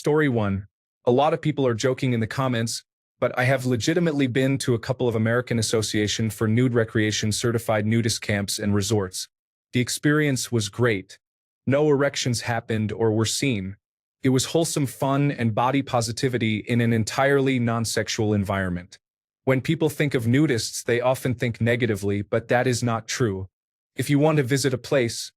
Story 1. A lot of people are joking in the comments, but I have legitimately been to a couple of American Association for Nude Recreation certified nudist camps and resorts. The experience was great. No erections happened or were seen. It was wholesome fun and body positivity in an entirely non-sexual environment. When people think of nudists, they often think negatively, but that is not true. If you want to visit a place,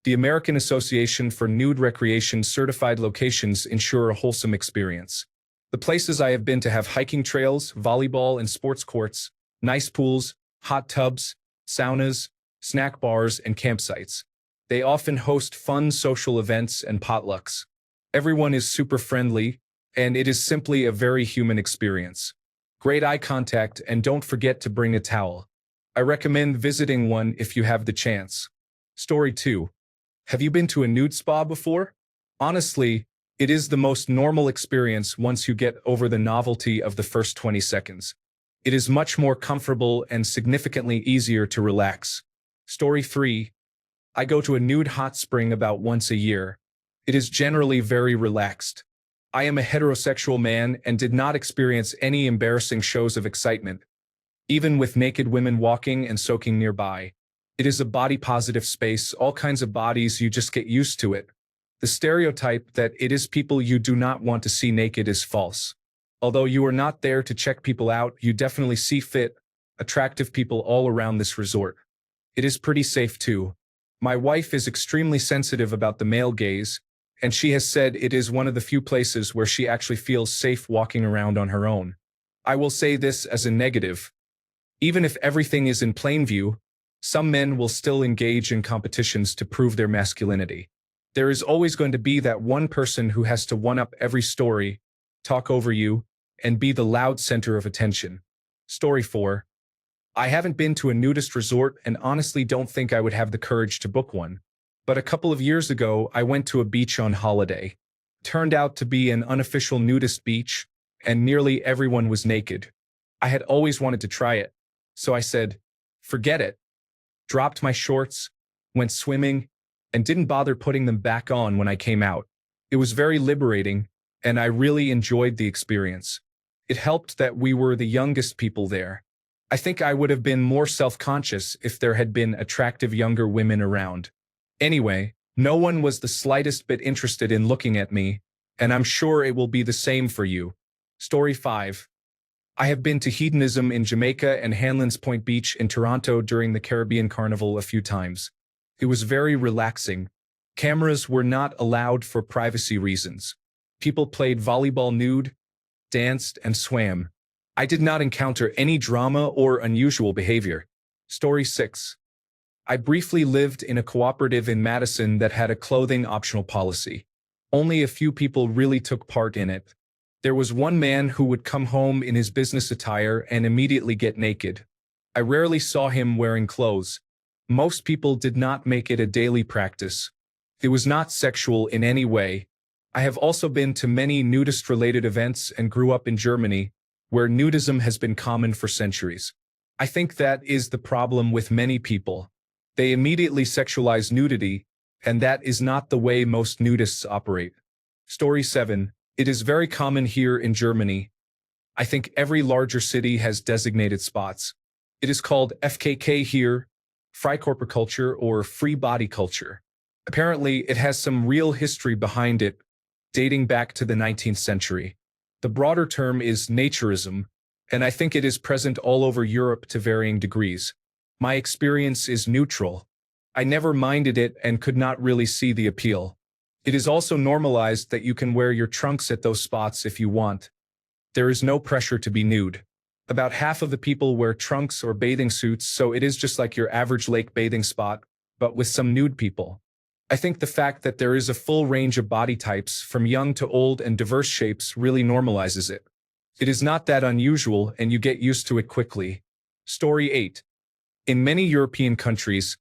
the American Association for Nude Recreation certified locations ensure a wholesome experience. The places I have been to have hiking trails, volleyball and sports courts, nice pools, hot tubs, saunas, snack bars, and campsites. They often host fun social events and potlucks. Everyone is super friendly, and it is simply a very human experience. Great eye contact, and don't forget to bring a towel. I recommend visiting one if you have the chance. Story 2. Have you been to a nude spa before? Honestly, it is the most normal experience once you get over the novelty of the first 20 seconds. It is much more comfortable and significantly easier to relax. Story 3. I go to a nude hot spring about once a year. It is generally very relaxed. I am a heterosexual man and did not experience any embarrassing shows of excitement. Even with naked women walking and soaking nearby. It is a body-positive space, all kinds of bodies, you just get used to it. The stereotype that it is people you do not want to see naked is false. Although you are not there to check people out, you definitely see fit, attractive people all around this resort. It is pretty safe too. My wife is extremely sensitive about the male gaze, and she has said it is one of the few places where she actually feels safe walking around on her own. I will say this as a negative. Even if everything is in plain view, some men will still engage in competitions to prove their masculinity. There is always going to be that one person who has to one-up every story, talk over you, and be the loud center of attention. Story 4. I haven't been to a nudist resort and honestly don't think I would have the courage to book one. But a couple of years ago, I went to a beach on holiday. Turned out to be an unofficial nudist beach, and nearly everyone was naked. I had always wanted to try it, so I said, forget it. Dropped my shorts, went swimming, and didn't bother putting them back on when I came out. It was very liberating, and I really enjoyed the experience. It helped that we were the youngest people there. I think I would have been more self-conscious if there had been attractive younger women around. Anyway, no one was the slightest bit interested in looking at me, and I'm sure it will be the same for you. Story 5. I have been to hedonism in Jamaica and Hanlan's Point Beach in Toronto during the Caribbean Carnival a few times. It was very relaxing. Cameras were not allowed for privacy reasons. People played volleyball nude, danced, and swam. I did not encounter any drama or unusual behavior. Story 6. I briefly lived in a cooperative in Madison that had a clothing optional policy. Only a few people really took part in it. There was one man who would come home in his business attire and immediately get naked. I rarely saw him wearing clothes. Most people did not make it a daily practice. It was not sexual in any way. I have also been to many nudist-related events and grew up in Germany, where nudism has been common for centuries. I think that is the problem with many people. They immediately sexualize nudity, and that is not the way most nudists operate. Story 7. It is very common here in Germany. I think every larger city has designated spots. It is called FKK here, Freikörperkultur or free body culture. Apparently, it has some real history behind it, dating back to the 19th century. The broader term is naturism, and I think it is present all over Europe to varying degrees. My experience is neutral. I never minded it and could not really see the appeal. It is also normalized that you can wear your trunks at those spots if you want. There is no pressure to be nude. About half of the people wear trunks or bathing suits, so it is just like your average lake bathing spot, but with some nude people. I think the fact that there is a full range of body types, from young to old and diverse shapes, really normalizes it. It is not that unusual, and you get used to it quickly. Story 8. In many European countries,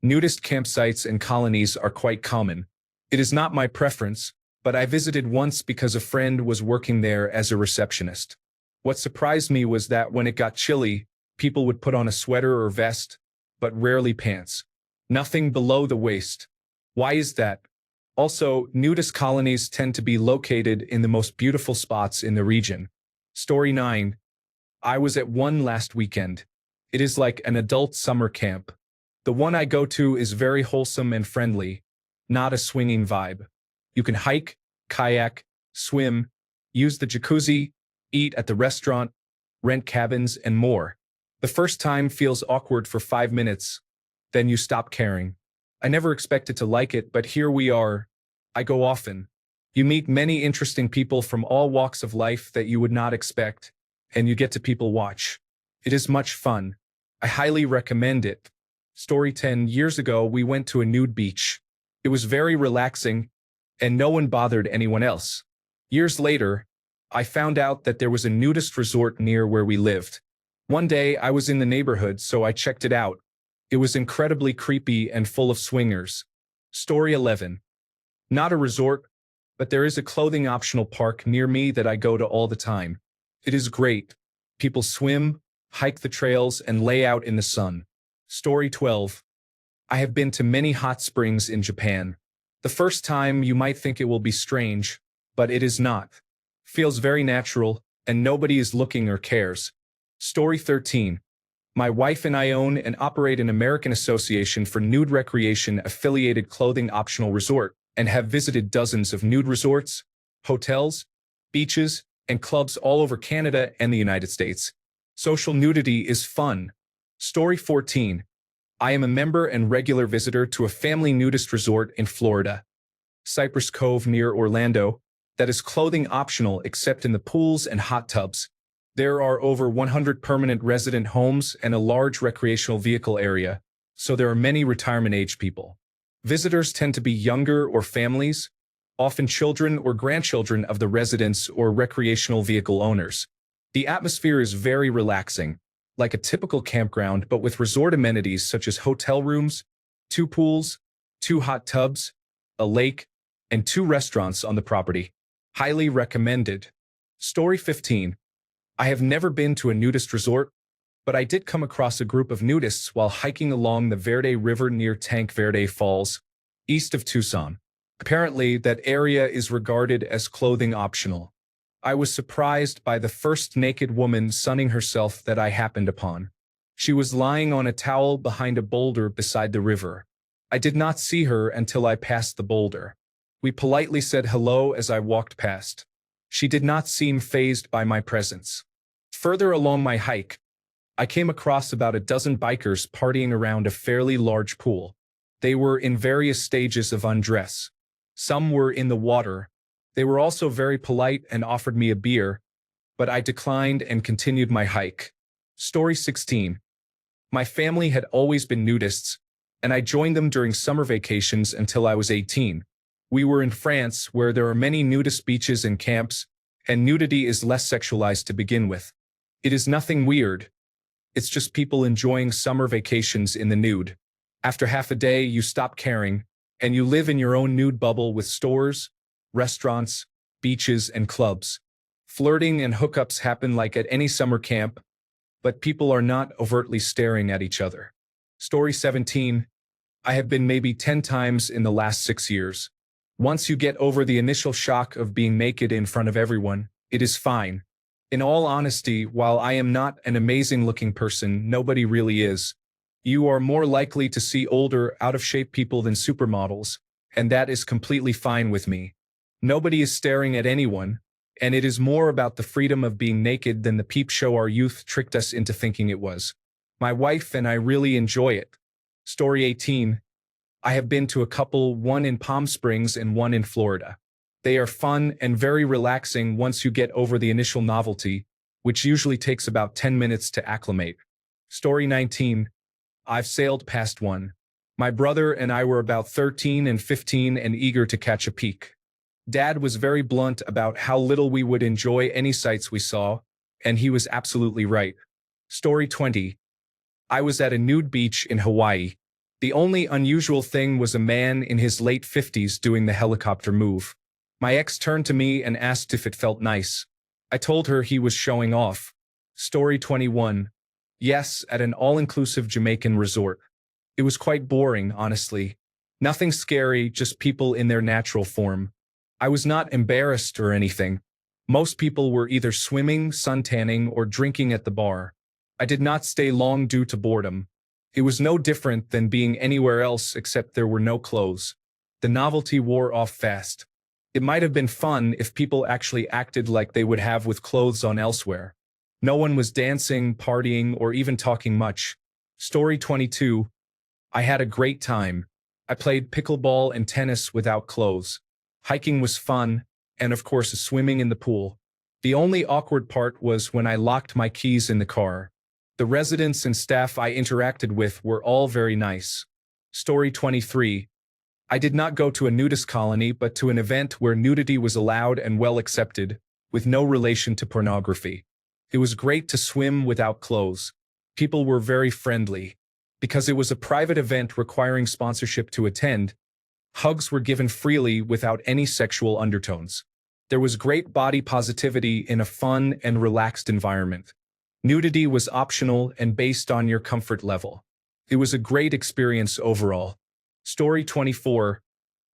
nudist campsites and colonies are quite common. It is not my preference, but I visited once because a friend was working there as a receptionist. What surprised me was that when it got chilly, people would put on a sweater or vest, but rarely pants. Nothing below the waist. Why is that? Also, nudist colonies tend to be located in the most beautiful spots in the region. Story 9. I was at one last weekend. It is like an adult summer camp. The one I go to is very wholesome and friendly, not a swinging vibe. You can hike, kayak, swim, use the jacuzzi, eat at the restaurant, rent cabins, and more. The first time feels awkward for 5 minutes, then you stop caring. I never expected to like it, but here we are. I go often. You meet many interesting people from all walks of life that you would not expect, and you get to people watch. It is much fun. I highly recommend it. Story 10. Years ago, we went to a nude beach. It was very relaxing, and no one bothered anyone else. Years later, I found out that there was a nudist resort near where we lived. One day, I was in the neighborhood, so I checked it out. It was incredibly creepy and full of swingers. Story 11. Not a resort, but there is a clothing-optional park near me that I go to all the time. It is great. People swim, hike the trails, and lay out in the sun. Story 12. I have been to many hot springs in Japan. The first time you might think it will be strange, but it is not. Feels very natural, and nobody is looking or cares. Story 13. My wife and I own and operate an American Association for Nude Recreation affiliated clothing optional resort and have visited dozens of nude resorts, hotels, beaches, and clubs all over Canada and the United States. Social nudity is fun. Story 14. I am a member and regular visitor to a family nudist resort in Florida, Cypress Cove near Orlando, that is clothing optional except in the pools and hot tubs. There are over 100 permanent resident homes and a large recreational vehicle area, so there are many retirement-age people. Visitors tend to be younger or families, often children or grandchildren of the residents or recreational vehicle owners. The atmosphere is very relaxing, like a typical campground but with resort amenities such as hotel rooms, 2 pools, 2 hot tubs, a lake, and 2 restaurants on the property. Highly recommended. Story 15. I have never been to a nudist resort, but I did come across a group of nudists while hiking along the Verde River near Tanque Verde Falls, east of Tucson. Apparently, that area is regarded as clothing optional. I was surprised by the first naked woman sunning herself that I happened upon. She was lying on a towel behind a boulder beside the river. I did not see her until I passed the boulder. We politely said hello as I walked past. She did not seem fazed by my presence. Further along my hike, I came across about a dozen bikers partying around a fairly large pool. They were in various stages of undress. Some were in the water. They were also very polite and offered me a beer, but I declined and continued my hike. Story 16. My family had always been nudists, and I joined them during summer vacations until I was 18. We were in France, where there are many nudist beaches and camps, and nudity is less sexualized to begin with. It is nothing weird. It's just people enjoying summer vacations in the nude. After half a day, you stop caring, and you live in your own nude bubble with stores, restaurants, beaches, and clubs. Flirting and hookups happen like at any summer camp, but people are not overtly staring at each other. Story 17. I have been maybe 10 times in the last 6 years. Once you get over the initial shock of being naked in front of everyone, it is fine. In all honesty, while I am not an amazing-looking person, nobody really is. You are more likely to see older, out-of-shape people than supermodels, and that is completely fine with me. Nobody is staring at anyone, and it is more about the freedom of being naked than the peep show our youth tricked us into thinking it was. My wife and I really enjoy it. Story 18. I have been to a couple, one in Palm Springs and one in Florida. They are fun and very relaxing once you get over the initial novelty, which usually takes about 10 minutes to acclimate. Story 19. I've sailed past one. My brother and I were about 13 and 15 and eager to catch a peek. Dad was very blunt about how little we would enjoy any sights we saw, and he was absolutely right. Story 20. I was at a nude beach in Hawaii. The only unusual thing was a man in his late 50s doing the helicopter move. My ex turned to me and asked if it felt nice. I told her he was showing off. Story 21. Yes, at an all-inclusive Jamaican resort. It was quite boring, honestly. Nothing scary, just people in their natural form. I was not embarrassed or anything. Most people were either swimming, suntanning, or drinking at the bar. I did not stay long due to boredom. It was no different than being anywhere else except there were no clothes. The novelty wore off fast. It might have been fun if people actually acted like they would have with clothes on elsewhere. No one was dancing, partying, or even talking much. Story 22. I had a great time. I played pickleball and tennis without clothes. Hiking was fun, and of course swimming in the pool. The only awkward part was when I locked my keys in the car. The residents and staff I interacted with were all very nice. Story 23. I did not go to a nudist colony but to an event where nudity was allowed and well accepted, with no relation to pornography. It was great to swim without clothes. People were very friendly. Because it was a private event requiring sponsorship to attend, hugs were given freely without any sexual undertones. There was great body positivity in a fun and relaxed environment. Nudity was optional and based on your comfort level. It was a great experience overall. Story 24.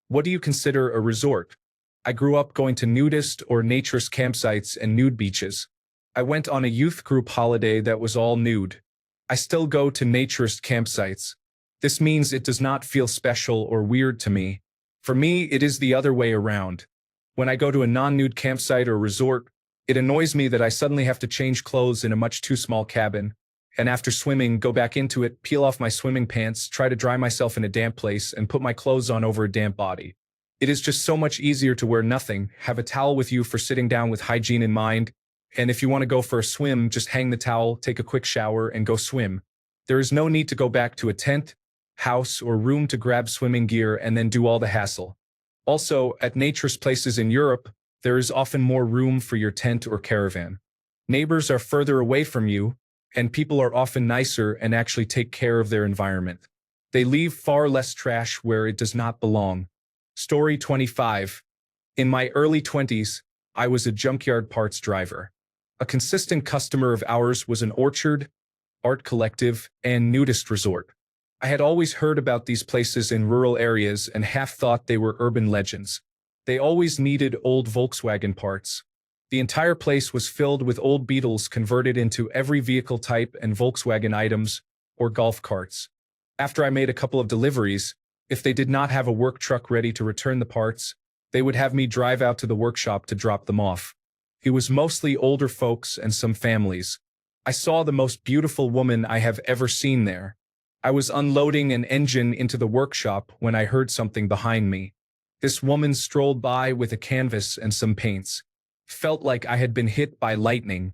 What do you consider a resort? I grew up going to nudist or naturist campsites and nude beaches. I went on a youth group holiday that was all nude. I still go to naturist campsites. This means it does not feel special or weird to me. For me, it is the other way around. When I go to a non-nude campsite or resort, it annoys me that I suddenly have to change clothes in a much too small cabin, and after swimming, go back into it, peel off my swimming pants, try to dry myself in a damp place, and put my clothes on over a damp body. It is just so much easier to wear nothing, have a towel with you for sitting down with hygiene in mind, and if you want to go for a swim, just hang the towel, take a quick shower, and go swim. There is no need to go back to a tent, house, or room to grab swimming gear and then do all the hassle. Also, at naturist places in Europe, there is often more room for your tent or caravan. Neighbors are further away from you, and people are often nicer and actually take care of their environment. They leave far less trash where it does not belong. Story 25. In my early 20s, I was a junkyard parts driver. A consistent customer of ours was an orchard, art collective, and nudist resort. I had always heard about these places in rural areas and half thought they were urban legends. They always needed old Volkswagen parts. The entire place was filled with old Beetles converted into every vehicle type and Volkswagen items, or golf carts. After I made a couple of deliveries, if they did not have a work truck ready to return the parts, they would have me drive out to the workshop to drop them off. It was mostly older folks and some families. I saw the most beautiful woman I have ever seen there. I was unloading an engine into the workshop when I heard something behind me. This woman strolled by with a canvas and some paints. Felt like I had been hit by lightning.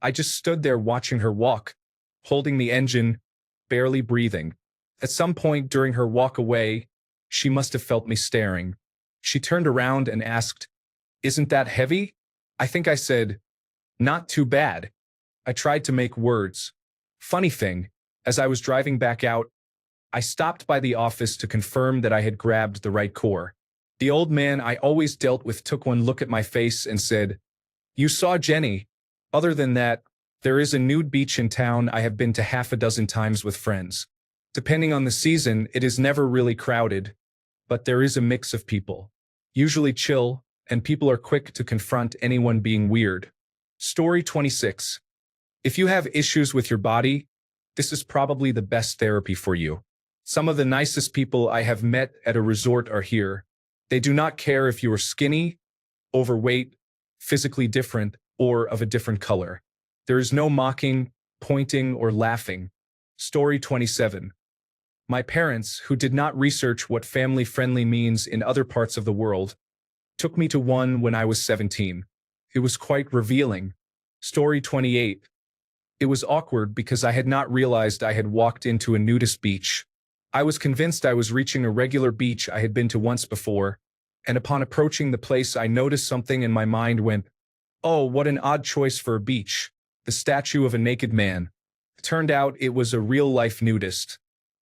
I just stood there watching her walk, holding the engine, barely breathing. At some point during her walk away, she must have felt me staring. She turned around and asked, "Isn't that heavy?" I think I said, "Not too bad." I tried to make words. Funny thing, as I was driving back out, I stopped by the office to confirm that I had grabbed the right core. The old man I always dealt with took one look at my face and said, "You saw Jenny. Other than that, there is a nude beach in town I have been to half a dozen times with friends. Depending on the season, it is never really crowded, but there is a mix of people. Usually chill, and people are quick to confront anyone being weird." Story 26. If you have issues with your body, this is probably the best therapy for you. Some of the nicest people I have met at a resort are here. They do not care if you are skinny, overweight, physically different, or of a different color. There is no mocking, pointing, or laughing. Story 27. My parents, who did not research what family-friendly means in other parts of the world, took me to one when I was 17. It was quite revealing. Story 28. It was awkward because I had not realized I had walked into a nudist beach. I was convinced I was reaching a regular beach I had been to once before, and upon approaching the place I noticed something and my mind went, "Oh, what an odd choice for a beach. The statue of a naked man." It turned out it was a real-life nudist.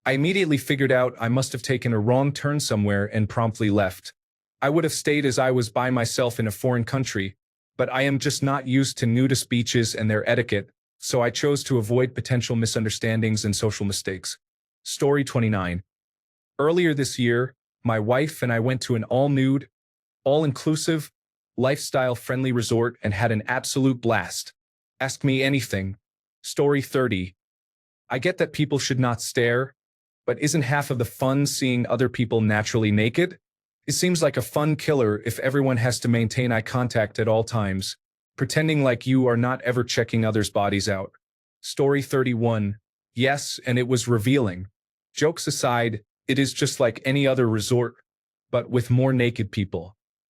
I immediately figured out I must have taken a wrong turn somewhere and promptly left. I would have stayed as I was by myself in a foreign country, but I am just not used to nudist beaches and their etiquette, so I chose to avoid potential misunderstandings and social mistakes. Story 29. Earlier this year, My wife and I went to an all-nude, all-inclusive, lifestyle-friendly resort and had an absolute blast. Ask me anything. Story 30. I get that people should not stare, but isn't half of the fun seeing other people naturally naked? It seems like a fun killer if everyone has to maintain eye contact at all times, pretending like you are not ever checking others' bodies out. Story 31. Yes, and it was revealing. Jokes aside, it is just like any other resort, but with more naked people.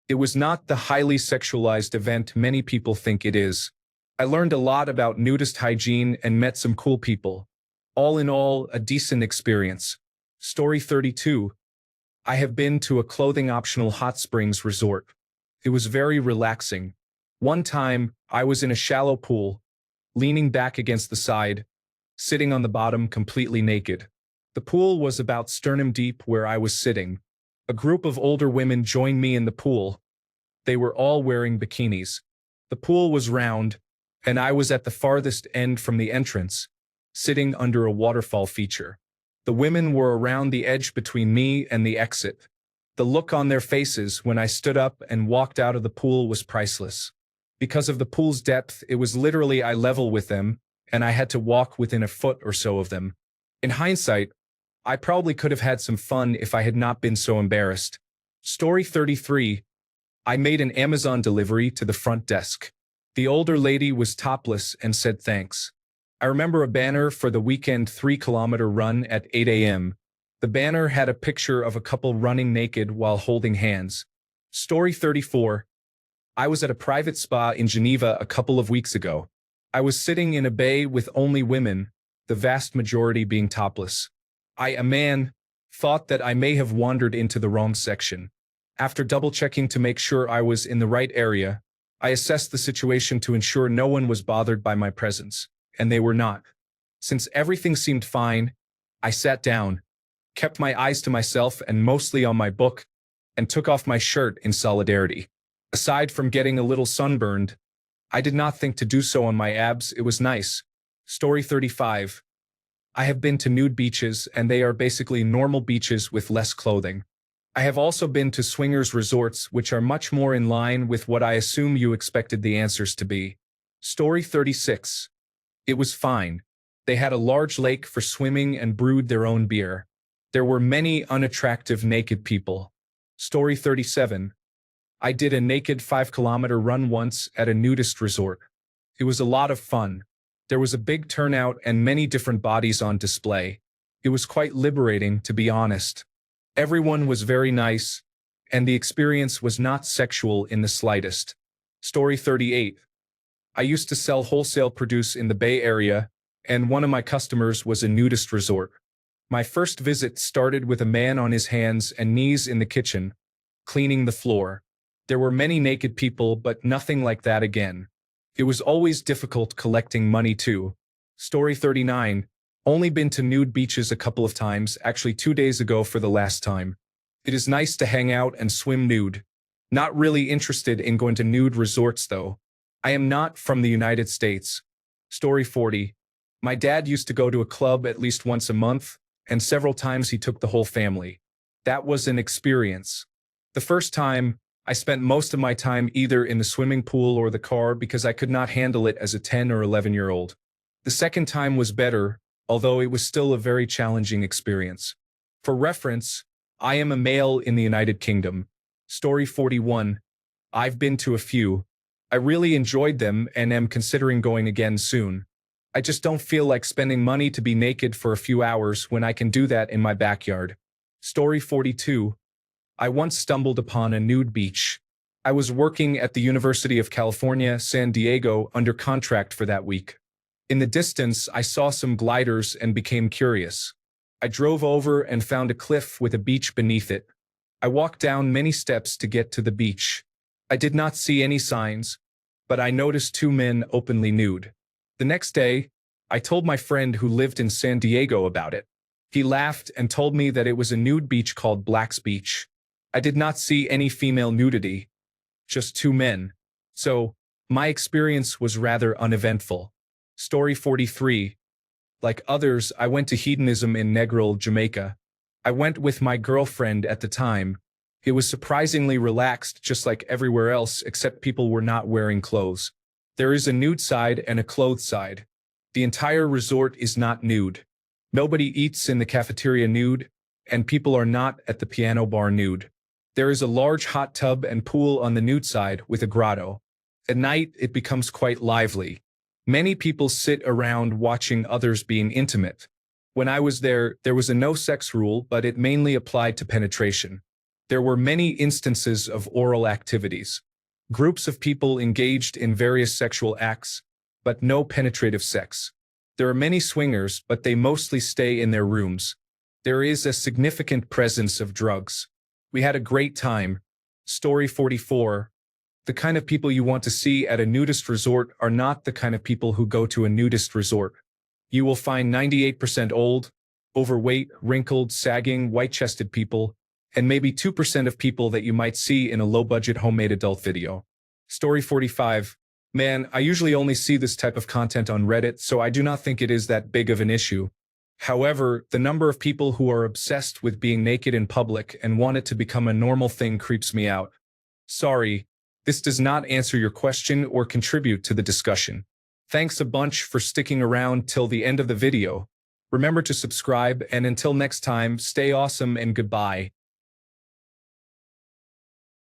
It was not the highly sexualized event many people think it is. I learned a lot about nudist hygiene and met some cool people. All in all, a decent experience. Story 32. I have been to a clothing-optional hot springs resort. It was very relaxing. One time, I was in a shallow pool, leaning back against the side, sitting on the bottom completely naked. The pool was about sternum deep where I was sitting. A group of older women joined me in the pool. They were all wearing bikinis. The pool was round, and I was at the farthest end from the entrance, sitting under a waterfall feature. The women were around the edge between me and the exit. The look on their faces when I stood up and walked out of the pool was priceless. Because of the pool's depth, it was literally eye level with them, and I had to walk within a foot or so of them. In hindsight, I probably could have had some fun if I had not been so embarrassed. Story 33. I made an Amazon delivery to the front desk. The older lady was topless and said thanks. I remember a banner for the weekend 3-kilometer run at 8 a.m. The banner had a picture of a couple running naked while holding hands. Story 34. I was at a private spa in Geneva a couple of weeks ago. I was sitting in a bay with only women, the vast majority being topless. I, a man, thought that I may have wandered into the wrong section. After double-checking to make sure I was in the right area, I assessed the situation to ensure no one was bothered by my presence, and they were not. Since everything seemed fine, I sat down, kept my eyes to myself and mostly on my book, and took off my shirt in solidarity. Aside from getting a little sunburned, I did not think to do so on my abs. It was nice. Story 35. I have been to nude beaches, and they are basically normal beaches with less clothing. I have also been to swingers resorts, which are much more in line with what I assume you expected the answers to be. Story 36. It was fine. They had a large lake for swimming and brewed their own beer. There were many unattractive naked people. Story 37. I did a naked 5-kilometer run once at a nudist resort. It was a lot of fun. There was a big turnout and many different bodies on display. It was quite liberating, to be honest. Everyone was very nice, and the experience was not sexual in the slightest. Story 38. I used to sell wholesale produce in the Bay Area, and one of my customers was a nudist resort. My first visit started with a man on his hands and knees in the kitchen, cleaning the floor. There were many naked people, but nothing like that again. It was always difficult collecting money too. Story 39. Only been to nude beaches a couple of times, actually 2 days ago for the last time. It is nice to hang out and swim nude. Not really interested in going to nude resorts though. I am not from the United States. Story 40. My dad used to go to a club at least once a month, and several times he took the whole family. That was an experience. The first time, I spent most of my time either in the swimming pool or the car because I could not handle it as a 10 or 11-year-old. The second time was better, although it was still a very challenging experience. For reference, I am a male in the United Kingdom. Story 41. I've been to a few. I really enjoyed them and am considering going again soon. I just don't feel like spending money to be naked for a few hours when I can do that in my backyard. Story 42. I once stumbled upon a nude beach. I was working at the University of California, San Diego under contract for that week. In the distance, I saw some gliders and became curious. I drove over and found a cliff with a beach beneath it. I walked down many steps to get to the beach. I did not see any signs, but I noticed 2 men openly nude. The next day, I told my friend who lived in San Diego about it. He laughed and told me that it was a nude beach called Black's Beach. I did not see any female nudity, just 2 men. So, my experience was rather uneventful. Story 43. Like others, I went to hedonism in Negril, Jamaica. I went with my girlfriend at the time. It was surprisingly relaxed, just like everywhere else, except people were not wearing clothes. There is a nude side and a clothed side. The entire resort is not nude. Nobody eats in the cafeteria nude, and people are not at the piano bar nude. There is a large hot tub and pool on the nude side with a grotto. At night, it becomes quite lively. Many people sit around watching others being intimate. When I was there was a no-sex rule, but it mainly applied to penetration. There were many instances of oral activities. Groups of people engaged in various sexual acts, but no penetrative sex. There are many swingers, but they mostly stay in their rooms. There is a significant presence of drugs. We had a great time. Story 44. The kind of people you want to see at a nudist resort are not the kind of people who go to a nudist resort. You will find 98% old, overweight, wrinkled, sagging, white-chested people, and maybe 2% of people that you might see in a low-budget homemade adult video. Story 45. Man, I usually only see this type of content on Reddit, so I do not think it is that big of an issue. However, the number of people who are obsessed with being naked in public and want it to become a normal thing creeps me out. Sorry, this does not answer your question or contribute to the discussion. Thanks a bunch for sticking around till the end of the video. Remember to subscribe, and until next time, stay awesome and goodbye.